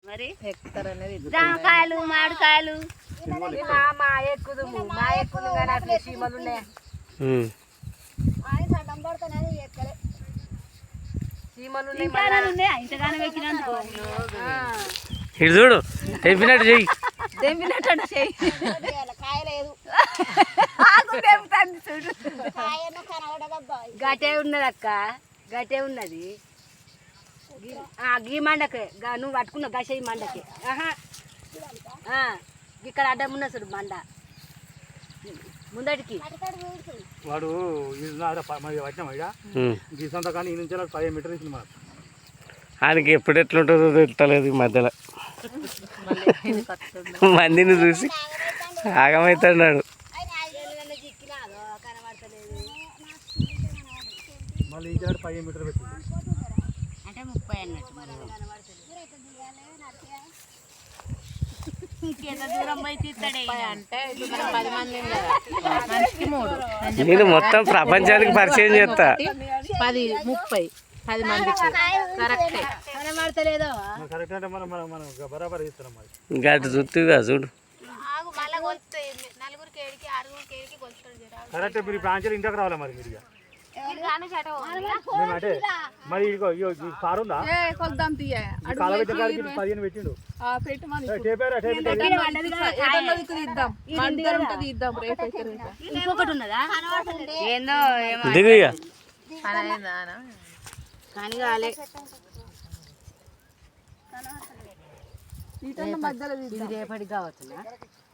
మరి ఎక్కుతారనేది జామకాయలు మామిడికాయలు మా ఎక్కుదు కానీ అట్లా సీమలు ఉన్నాయి సీమలు ఇంతగానం ఎక్కినందుకు ఇటు చూడు తెంపినట్టు చెయ్యి తెంపినట్టు చెయ్యి చూడు గటే ఉన్నది అక్క గటే ఉన్నది గీ మండకే నువ్వు పట్టుకున్నావు గస ఈ మండకి ఇక్కడ అడ్డం ఉన్న చూడు మండ ముందటికి వాడు వచ్చినాం ఇక గీసంతా కానీ ఈ నుంచి 15 మీటర్లు ఇచ్చింది మనకు ఆయనకి ఎప్పుడు ఎట్లుంటుందో తెలుస్తలేదు ఈ మధ్యలో మందిని చూసి ఆగమవుతున్నాడు మళ్ళీ ఈ 15 మీటర్లు పెట్టింది అంటే 30 అన్నట్టు ఇంకెంత దూరం పోయి తీస్తాడే అంటే 10 మంది మనిషికి 3 నేను మొత్తం ప్రపంచానికి పరిచయం చేస్తా 10 మందికి కరెక్టే కనబడతలేదో కరెక్ట్ అంటే మనం మనం మనం బరాబర్ ఇస్తున్నాం మరి గట్టు చూస్తుగా చూడు కరెక్ట్ మీరు ఇప్పుడు ఆంచలు ఇంటికి రావాలి మరి మీరు మేము అంటే మరి ఇగో కారు ఉందా కొద్దాం తీయ కాలబెట్ట కాడికి 15 పెట్టిండు ఇంకొకటి ఉన్నదా ఏందో దిగు ఇక. కానీ కాలే మధ్యలో ఇది రేపటికి కావచ్చునా